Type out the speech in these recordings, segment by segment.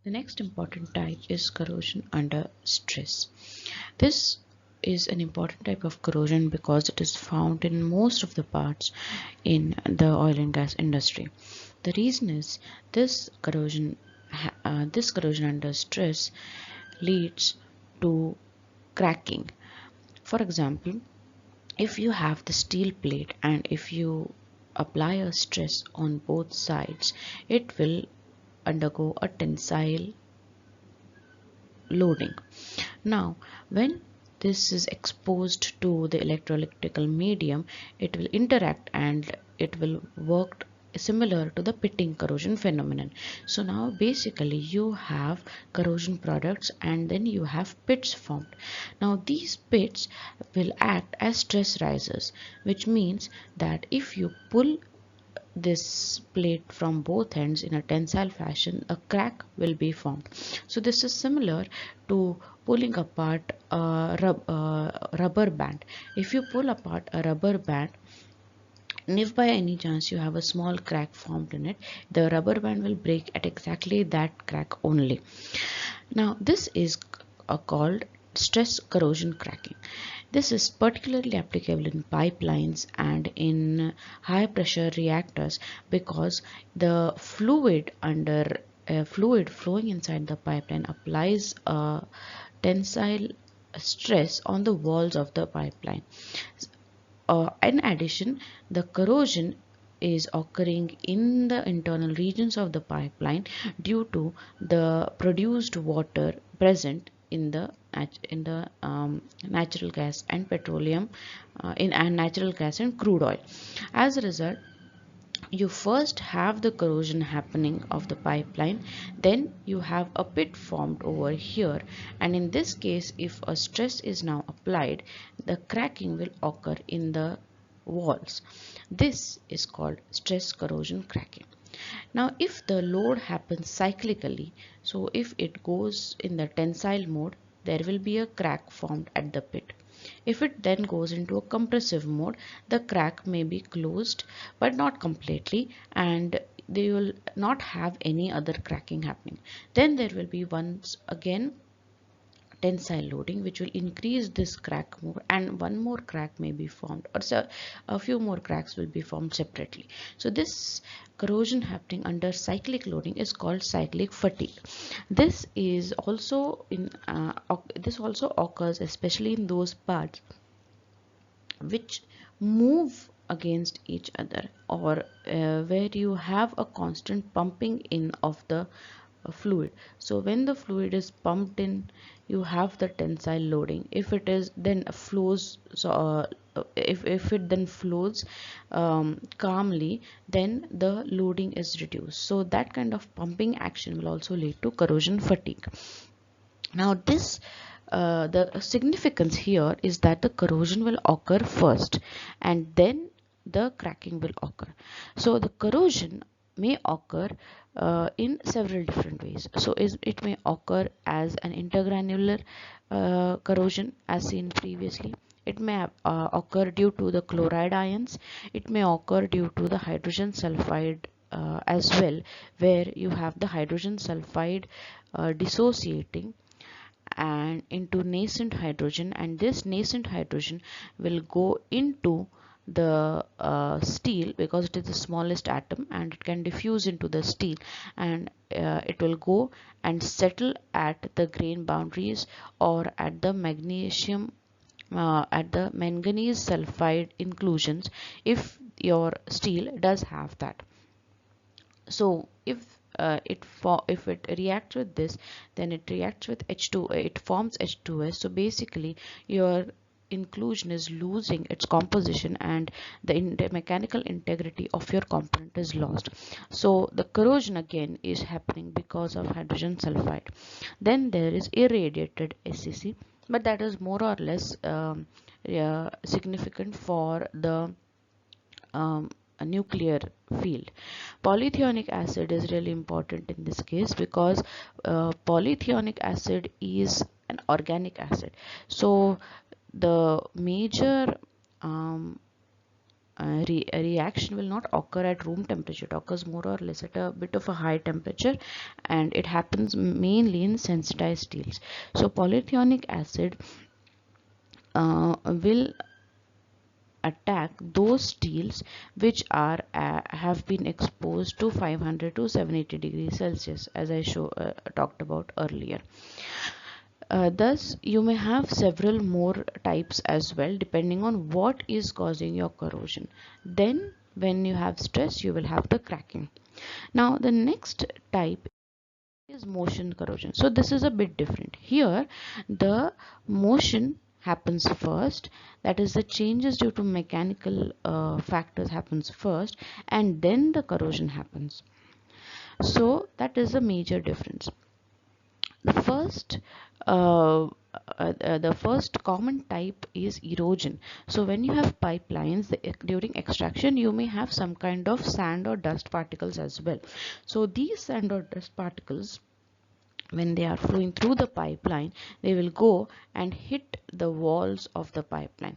The next important type is corrosion under stress. This is an important type of corrosion because it is found in most of the parts in the oil and gas industry. The reason is this corrosion under stress leads to cracking. For example, if you have the steel plate and if you apply a stress on both sides, it will undergo a tensile loading. Now, when this is exposed to the electrolytical medium, it will interact and it will work similar to the pitting corrosion phenomenon. So now basically you have corrosion products and then you have pits formed. Now these pits will act as stress risers, which means that if you pull this plate from both ends in a tensile fashion, a crack will be formed. So this is similar to pulling apart a rubber band. If you pull apart a rubber band, and if by any chance you have a small crack formed in it, the rubber band will break at exactly that crack only. Now this is called stress corrosion cracking. This is particularly applicable in pipelines and in high pressure reactors because the fluid flowing inside the pipeline applies a tensile stress on the walls of the pipeline. In addition, the corrosion is occurring in the internal regions of the pipeline due to the produced water present in the natural gas and petroleum and natural gas and crude oil. As a result, you first have the corrosion happening of the pipeline, then you have a pit formed over here, and in this case if a stress is now applied, the cracking will occur in the walls. This is called stress corrosion cracking. Now if the load happens cyclically, so if it goes in the tensile mode, there will be a crack formed at the pit. If it then goes into a compressive mode, the crack may be closed but not completely, and they will not have any other cracking happening. Then there will be once again tensile loading, which will increase this crack more, and one more crack may be formed, or so a few more cracks will be formed separately. So this corrosion happening under cyclic loading is called cyclic fatigue. This is also this also occurs especially in those parts which move against each other, or where you have a constant pumping in of the fluid. So when the fluid is pumped in, you have the tensile loading. If it is then flows, so if it then flows calmly, then the loading is reduced. So that kind of pumping action will also lead to corrosion fatigue. Now this the significance here is that the corrosion will occur first and then the cracking will occur. So the corrosion may occur in several different ways. So it may occur as an intergranular corrosion as seen previously. It may occur due to the chloride ions. It may occur due to the hydrogen sulfide as well, where you have the hydrogen sulfide dissociating and into nascent hydrogen, and this nascent hydrogen will go into the steel because it is the smallest atom and it can diffuse into the steel, and it will go and settle at the grain boundaries or at the magnesium at the manganese sulfide inclusions if your steel does have that. So if it reacts with this, then it reacts with H2, it forms H2S. So basically your inclusion is losing its composition and the mechanical integrity of your component is lost. So the corrosion again is happening because of hydrogen sulfide. Then there is irradiated SCC, but that is more or less significant for the a nuclear field. Polythionic acid is really important in this case because polythionic acid is an organic acid. So the major reaction will not occur at room temperature. It occurs more or less at a bit of a high temperature, and it happens mainly in sensitized steels. So polyethylenic acid will attack those steels which are have been exposed to 500 to 780 degrees Celsius, as I talked about earlier. Thus, you may have several more types as well, depending on what is causing your corrosion. Then, when you have stress, you will have the cracking. Now, the next type is motion corrosion. So, this is a bit different. Here, the motion happens first, that is the changes due to mechanical factors happens first, and then the corrosion happens. So, that is a major difference. The first the first common type is erosion. So when you have pipelines, during extraction you may have some kind of sand or dust particles as well. So these sand or dust particles, when they are flowing through the pipeline, they will go and hit the walls of the pipeline.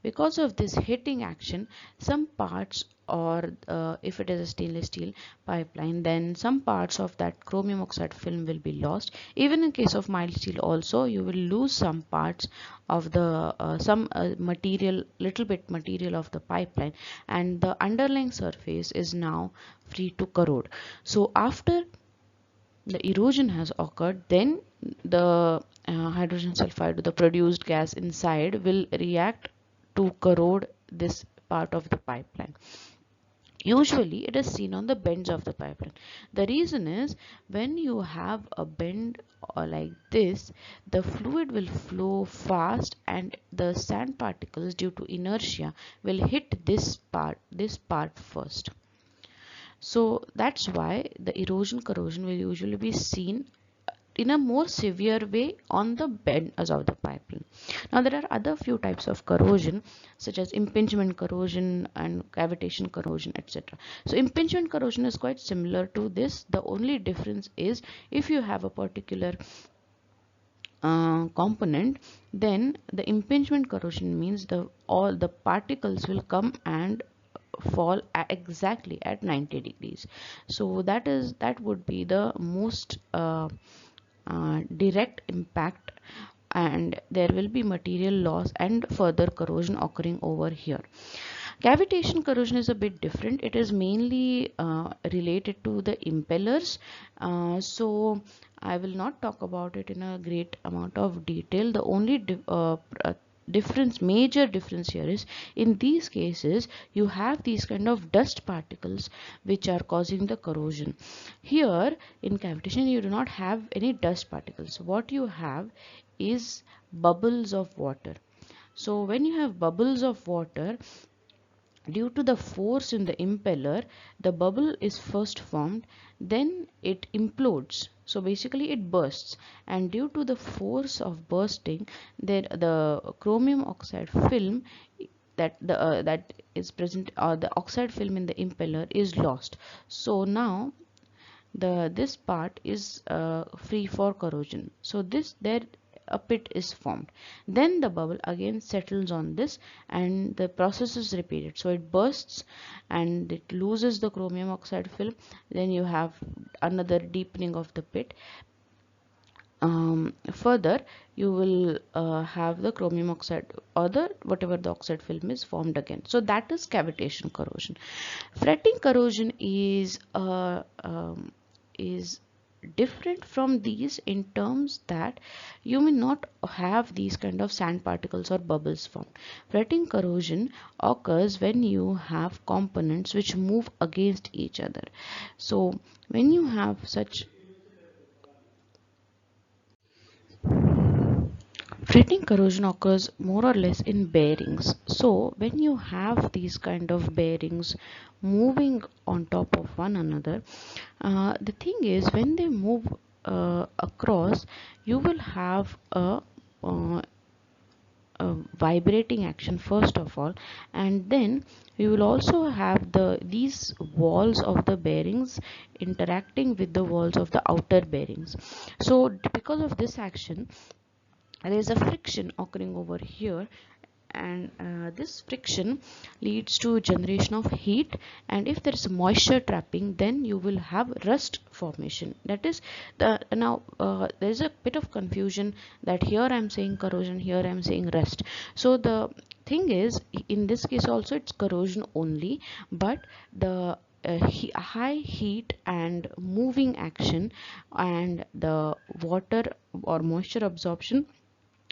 Because of this hitting action, some parts, or if it is a stainless steel pipeline, then some parts of that chromium oxide film will be lost. Even in case of mild steel also, you will lose some parts of the some material, little bit material of the pipeline, and the underlying surface is now free to corrode. So after the erosion has occurred, then the hydrogen sulfide, the produced gas inside, will react to corrode this part of the pipeline. Usually it is seen on the bends of the pipeline. The reason is, when you have a bend like this, the fluid will flow fast and the sand particles, due to inertia, will hit this part first. So that's why the erosion corrosion will usually be seen in a more severe way on the bends of the pipeline. Now there are other few types of corrosion, such as impingement corrosion and cavitation corrosion, etc. So impingement corrosion is quite similar to this. The only difference is, if you have a particular component, then the impingement corrosion means all the particles will come and fall exactly at 90 degrees. So that would be the most direct impact, and there will be material loss and further corrosion occurring over here. Cavitation corrosion is a bit different. It is mainly related to the impellers. So I will not talk about it in a great amount of detail. The only major difference here is, in these cases you have these kind of dust particles which are causing the corrosion. Here in cavitation you do not have any dust particles. What you have is bubbles of water. So when you have bubbles of water, due to the force in the impeller, the bubble is first formed, then it implodes. So basically it bursts, and due to the force of bursting, the chromium oxide film that is present, or the oxide film in the impeller, is lost. So now this part is free for corrosion. So there a pit is formed, then the bubble again settles on this, and the process is repeated. So it bursts and it loses the chromium oxide film, then you have another deepening of the pit. Further, you will have the chromium oxide, or the whatever the oxide film is, formed again. So that is cavitation corrosion. Fretting corrosion is different from these in terms that you may not have these kind of sand particles or bubbles formed. Fretting corrosion occurs when you have components which move against each other. So when you have such fretting corrosion occurs more or less in bearings. So when you have these kind of bearings moving on top of one another, the thing is, when they move across, you will have uh, a vibrating action first of all, and then we will also have these walls of the bearings interacting with the walls of the outer bearings. So because of this action, there is a friction occurring over here, and this friction leads to generation of heat, and if there is moisture trapping, then you will have rust formation. That is the now there is a bit of confusion that here I'm saying corrosion, here I'm saying rust. So the thing is, in this case also it's corrosion only, but the high heat and moving action and the water or moisture absorption,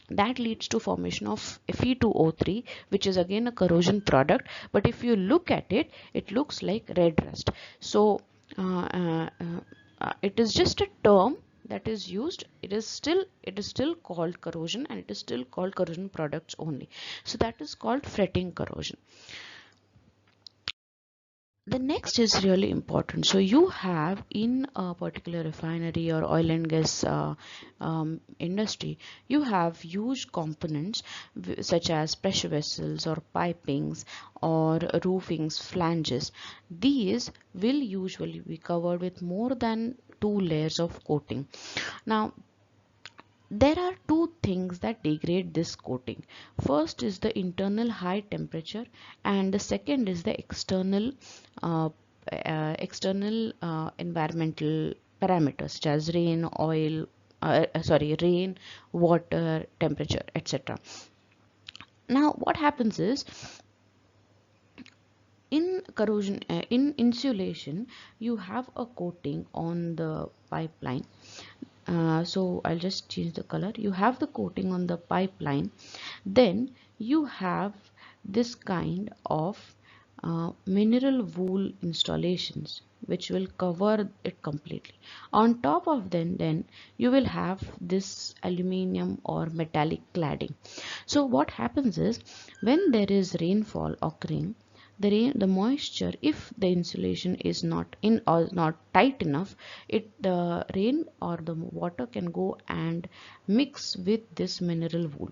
that leads to formation of Fe2O3, which is again a corrosion product, but if you look at it, it looks like red rust. So it is just a term that is used. It is still called corrosion, and it is still called corrosion products only. So that is called fretting corrosion. The next is really important. So you have in a particular refinery or oil and gas industry, you have huge components such as pressure vessels or pipings or roofings, flanges. These will usually be covered with more than 2 layers of coating. Now there are two things that degrade this coating. First is the internal high temperature, and the second is the uh, external environmental parameters such as rain, water, temperature, etc. Now what happens is, in corrosion, in insulation, you have a coating on the pipeline. So I'll just change the color. You have the coating on the pipeline, then you have this kind of mineral wool installations which will cover it completely. On top of them, then you will have this aluminium or metallic cladding. So what happens is, when there is rainfall occurring, the moisture, if the insulation is not in or not tight enough, the rain or the water can go and mix with this mineral wool.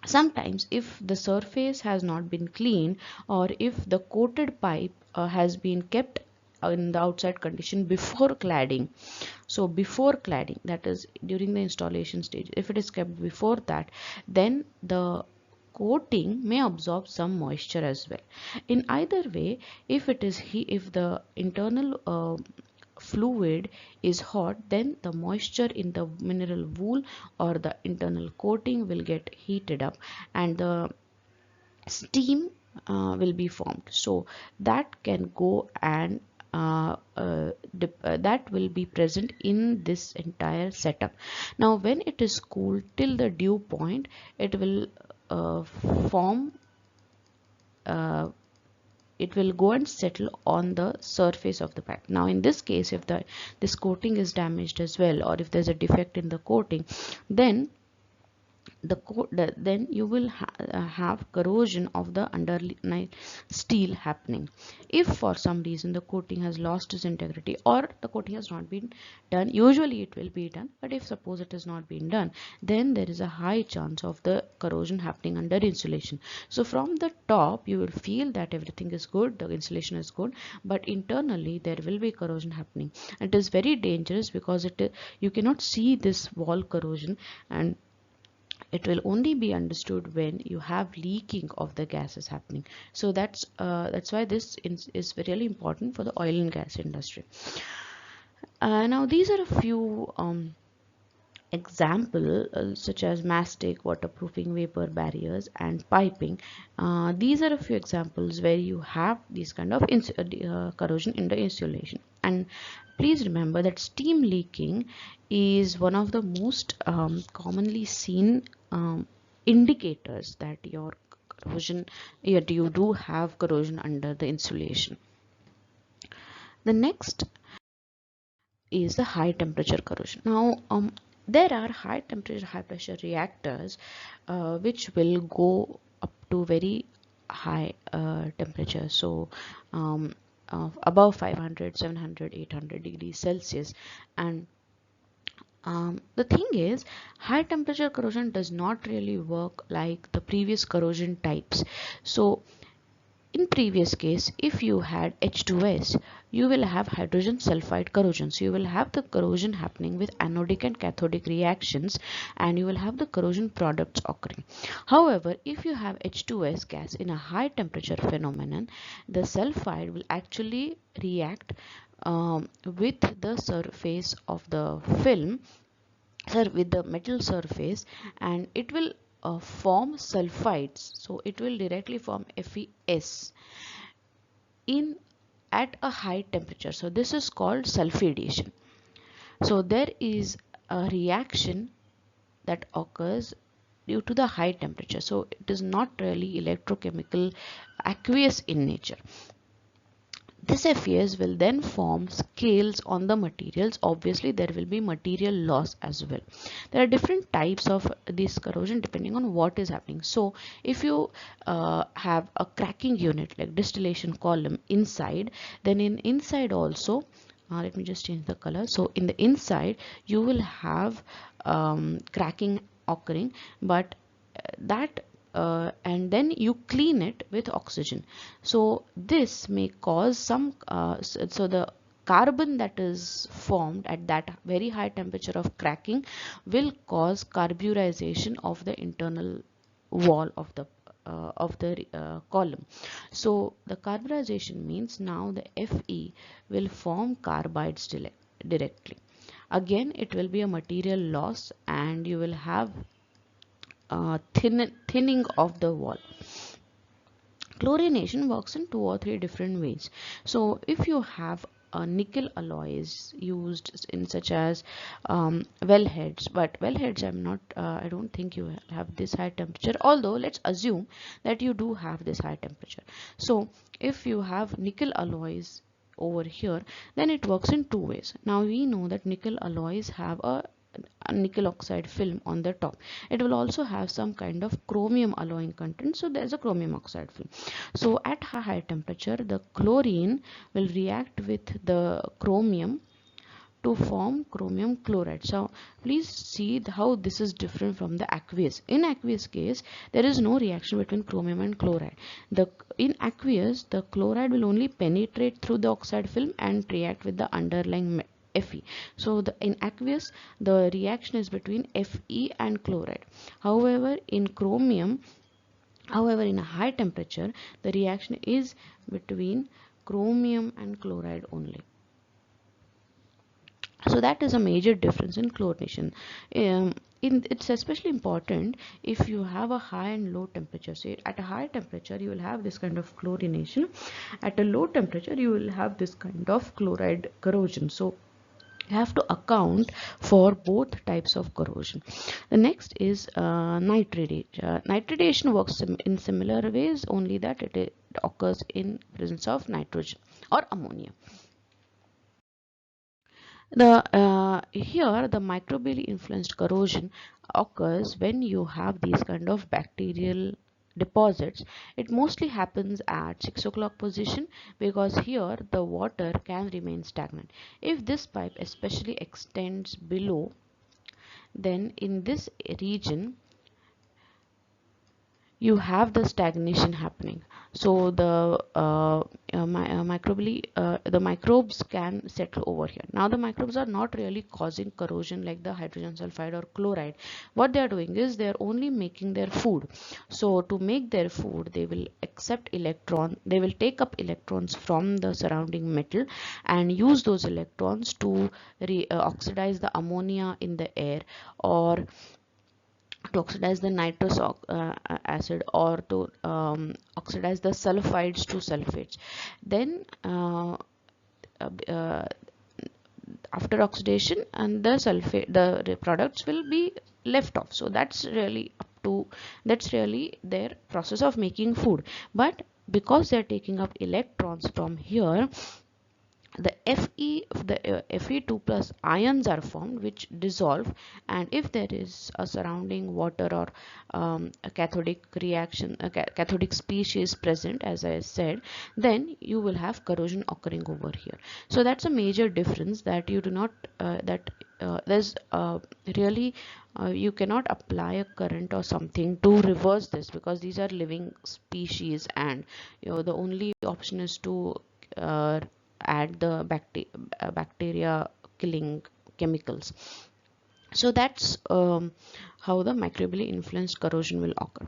Sometimes if the surface has not been cleaned, or if the coated pipe has been kept in the outside condition before cladding, so before cladding, that is during the installation stage, if it is kept before that, then the coating may absorb some moisture as well. In either way, if the internal fluid is hot, then the moisture in the mineral wool or the internal coating will get heated up, and the steam will be formed. So that can go and that will be present in this entire setup. Now when it is cooled till the dew point, it will form uh, it will go and settle on the surface of the pipe. Now in this case, if this coating is damaged as well, or if there's a defect in the coating, then then you will have corrosion of the underlying steel happening. If for some reason the coating has lost its integrity, or the coating has not been done, usually it will be done, but if suppose it has not been done, then there is a high chance of the corrosion happening under insulation. So from the top you will feel that everything is good, the insulation is good, but internally there will be corrosion happening. It is very dangerous because you cannot see this wall corrosion, and it will only be understood when you have leaking of the gases happening. So that's why this is really important for the oil and gas industry. Now these are a few example such as mastic, waterproofing, vapor barriers, and piping. These are a few examples where you have these kind of corrosion in the insulation. And please remember that steam leaking is one of the most commonly seen indicators that your corrosion, yet you do have corrosion under the insulation. The next is the high temperature corrosion. Now there are high temperature high pressure reactors which will go up to very high temperature, so above 500, 700, 800 degrees Celsius. And the thing is, high temperature corrosion does not really work like the previous corrosion types. So In previous case, if you had H2S, you will have hydrogen sulfide corrosion. So you will have the corrosion happening with anodic and cathodic reactions, and you will have the corrosion products occurring. However, if you have H2S gas in a high temperature phenomenon, the sulfide will actually react with the surface of the film, with the metal surface, and it will form sulfides. So it will directly form FeS in at a high temperature. So this is called sulfidation. So there is a reaction that occurs due to the high temperature. So it is not really electrochemical, aqueous in nature. This FES will then form scales on the materials. Obviously, there will be material loss as well. There are different types of this corrosion depending on what is happening. So, if you have a cracking unit like distillation column inside, then in inside also, let me just change the color. So, in the inside, you will have cracking occurring, but that and then you clean it with oxygen. So this may cause some so the carbon that is formed at that very high temperature of cracking will cause carburization of the internal wall of the column. So the carburization means now the Fe will form carbides directly. Again, it will be a material loss, and you will have thinning of the wall. Chlorination works in 2 or 3 different ways. So if you have nickel alloys used in such as wellheads, but wellheads I don't think you have this high temperature, although let's assume that you do have this high temperature. So if you have nickel alloys over here, then it works in 2 ways. Now we know that nickel alloys have a nickel oxide film on the top. It will also have some kind of chromium alloying content, so there's a chromium oxide film. So at high temperature, the chlorine will react with the chromium to form chromium chloride. So please see how this is different from the aqueous. In aqueous case, there is no reaction between chromium and chloride. In aqueous, the chloride will only penetrate through the oxide film and react with the underlying Fe. So in aqueous, the reaction is between Fe and chloride. However, in a high temperature, the reaction is between chromium and chloride only. So that is a major difference in chlorination. It's especially important if you have a high and low temperature. So at a high temperature, you will have this kind of chlorination. At a low temperature, you will have this kind of chloride corrosion. So you have to account for both types of corrosion. The next is nitridation. Nitridation works in similar ways, only that it occurs in presence of nitrogen or ammonia. Here the microbially influenced corrosion occurs when you have these kind of bacterial deposits. It mostly happens at 6 o'clock position, because here the water can remain stagnant. If this pipe especially extends below, then in this region you have the stagnation happening. So the microbes can settle over here. Now the microbes are not really causing corrosion like the hydrogen sulfide or chloride. What they are doing is they are only making their food. So to make their food, they will they will take up electrons from the surrounding metal and use those electrons to oxidize the ammonia in the air, or to oxidize the nitrous acid, or to oxidize the sulfides to sulfates. Then after oxidation, and the products will be left off. So that's really their process of making food. But because they're taking up electrons from here, the Fe2 plus ions are formed which dissolve, and if there is a surrounding water or a cathodic reaction, a cathodic species present, as I said, then you will have corrosion occurring over here. So that's a major difference, that you do not there's really you cannot apply a current or something to reverse this, because these are living species, and the only option is to add the bacteria killing chemicals. So that's how the microbially influenced corrosion will occur.